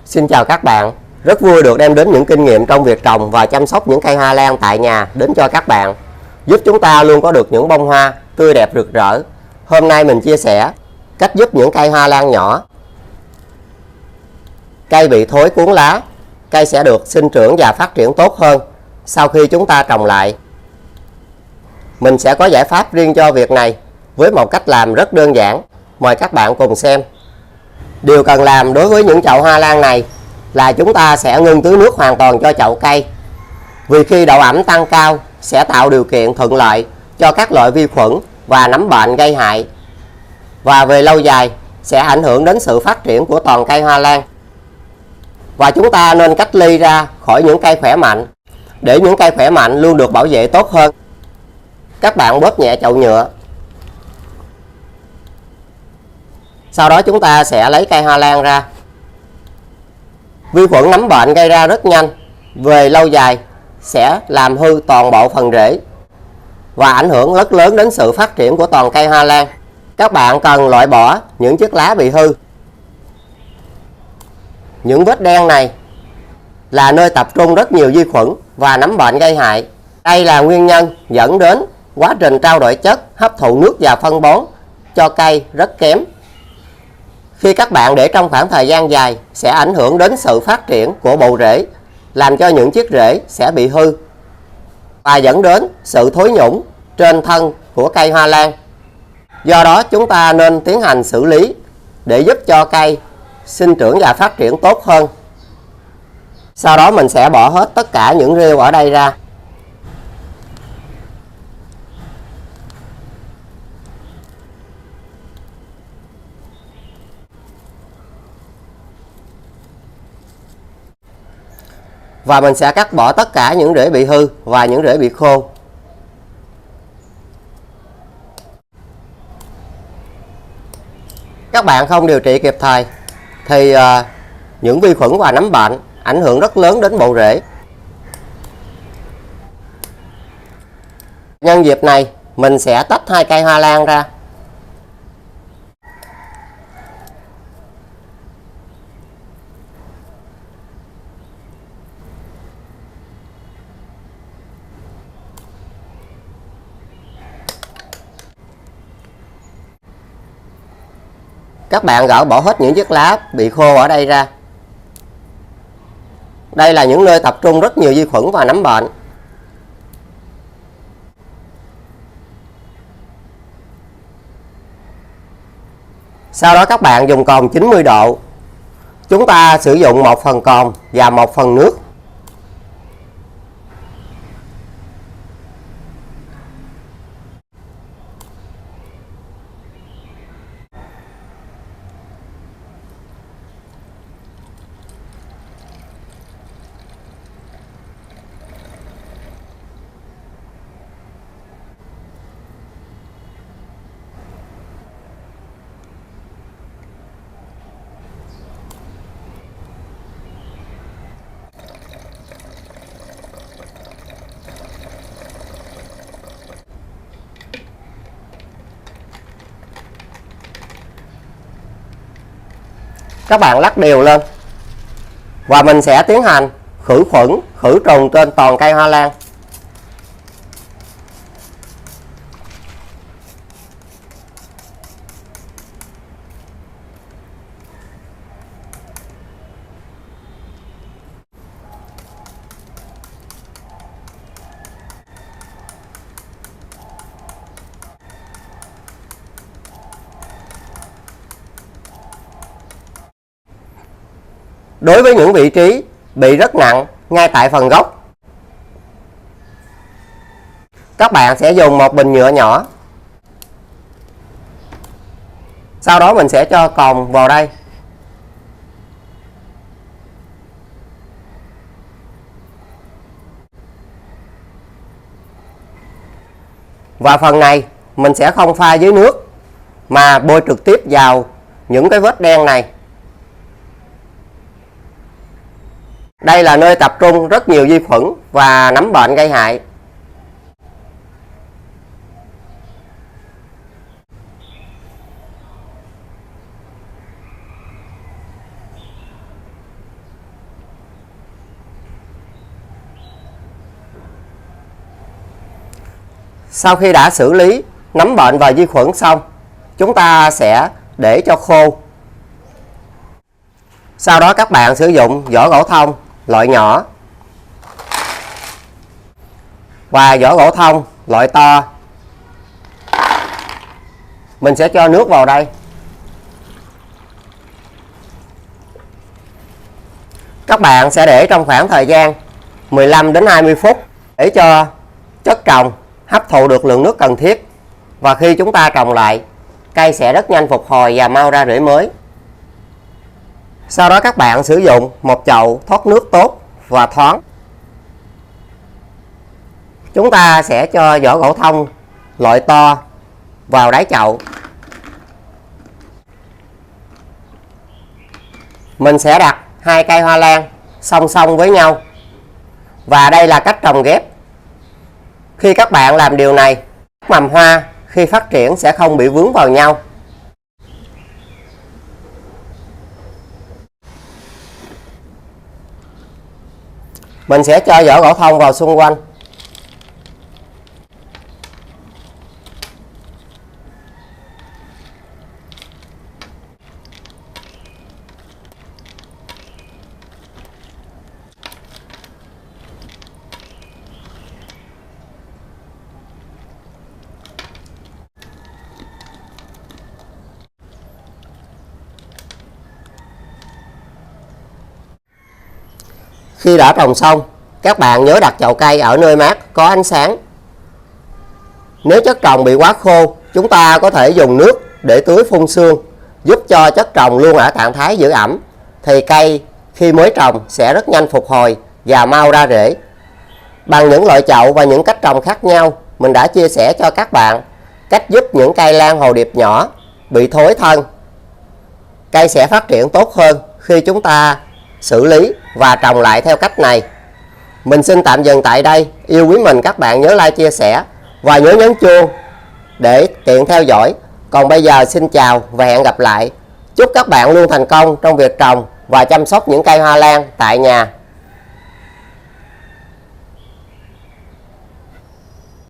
Xin chào các bạn, rất vui được đem đến những kinh nghiệm trong việc trồng và chăm sóc những cây hoa lan tại nhà đến cho các bạn, giúp chúng ta luôn có được những bông hoa tươi đẹp rực rỡ. Hôm nay mình chia sẻ cách giúp những cây hoa lan nhỏ, cây bị thối cuốn lá, cây sẽ được sinh trưởng và phát triển tốt hơn sau khi chúng ta trồng lại. Mình sẽ có giải pháp riêng cho việc này với một cách làm rất đơn giản. Mời các bạn cùng xem. Điều cần làm đối với những chậu hoa lan này là chúng ta sẽ ngưng tưới nước hoàn toàn cho chậu cây. Vì khi độ ẩm tăng cao sẽ tạo điều kiện thuận lợi cho các loại vi khuẩn và nấm bệnh gây hại. Và về lâu dài sẽ ảnh hưởng đến sự phát triển của toàn cây hoa lan. Và chúng ta nên cách ly ra khỏi những cây khỏe mạnh để những cây khỏe mạnh luôn được bảo vệ tốt hơn. Các bạn bóp nhẹ chậu nhựa. Sau đó chúng ta sẽ lấy cây hoa lan ra. Vi khuẩn nấm bệnh gây ra rất nhanh, về lâu dài sẽ làm hư toàn bộ phần rễ và ảnh hưởng rất lớn đến sự phát triển của toàn cây hoa lan. Các bạn cần loại bỏ những chiếc lá bị hư. Những vết đen này là nơi tập trung rất nhiều vi khuẩn và nấm bệnh gây hại. Đây là nguyên nhân dẫn đến quá trình trao đổi chất, hấp thụ nước và phân bón cho cây rất kém. Khi các bạn để trong khoảng thời gian dài sẽ ảnh hưởng đến sự phát triển của bộ rễ, làm cho những chiếc rễ sẽ bị hư và dẫn đến sự thối nhũng trên thân của cây hoa lan. Do đó chúng ta nên tiến hành xử lý để giúp cho cây sinh trưởng và phát triển tốt hơn. Sau đó mình sẽ bỏ hết tất cả những rêu ở đây ra. Và mình sẽ cắt bỏ tất cả những rễ bị hư và những rễ bị khô. Các bạn không điều trị kịp thời thì những vi khuẩn và nấm bệnh ảnh hưởng rất lớn đến bộ rễ. Nhân dịp này mình sẽ tách hai cây hoa lan ra. Các bạn gỡ bỏ hết những chiếc lá bị khô ở đây ra. Đây là những nơi tập trung rất nhiều vi khuẩn và nấm bệnh. Sau đó các bạn dùng cồn 90 độ. Chúng ta sử dụng 1 phần cồn và 1 phần nước. Các bạn lắc đều lên và mình sẽ tiến hành khử khuẩn, khử trùng trên toàn cây hoa lan. Đối với những vị trí bị rất nặng ngay tại phần gốc, các bạn sẽ dùng một bình nhựa nhỏ. Sau đó mình sẽ cho cồn vào đây. Và phần này mình sẽ không pha với nước mà bôi trực tiếp vào những cái vết đen này. Đây là nơi tập trung rất nhiều vi khuẩn và nấm bệnh gây hại. Sau khi đã xử lý nấm bệnh và vi khuẩn xong, chúng ta sẽ để cho khô. Sau đó các bạn sử dụng vỏ gỗ thông loại nhỏ và vỏ gỗ thông loại to. Mình sẽ cho nước vào đây. Các bạn sẽ để trong khoảng thời gian 15 đến 20 phút để cho chất trồng hấp thụ được lượng nước cần thiết. Và khi chúng ta trồng lại, cây sẽ rất nhanh phục hồi và mau ra rễ mới. Sau đó các bạn sử dụng một chậu thoát nước tốt và thoáng. Chúng ta sẽ cho vỏ gỗ thông loại to vào đáy chậu. Mình sẽ đặt 2 cây hoa lan song song với nhau. Và đây là cách trồng ghép. Khi các bạn làm điều này, mầm hoa khi phát triển sẽ không bị vướng vào nhau. Mình sẽ cho vỏ gỗ thông vào xung quanh. Khi đã trồng xong, các bạn nhớ đặt chậu cây ở nơi mát, có ánh sáng. Nếu chất trồng bị quá khô, chúng ta có thể dùng nước để tưới phun sương, giúp cho chất trồng luôn ở trạng thái giữ ẩm. Thì cây khi mới trồng sẽ rất nhanh phục hồi và mau ra rễ. Bằng những loại chậu và những cách trồng khác nhau, mình đã chia sẻ cho các bạn cách giúp những cây lan hồ điệp nhỏ bị thối thân. Cây sẽ phát triển tốt hơn khi chúng ta xử lý và trồng lại theo cách này. Mình xin tạm dừng tại đây. Yêu quý mình, các bạn nhớ like, chia sẻ và nhớ nhấn chuông để tiện theo dõi. Còn bây giờ xin chào và hẹn gặp lại. Chúc các bạn luôn thành công trong việc trồng và chăm sóc những cây hoa lan tại nhà.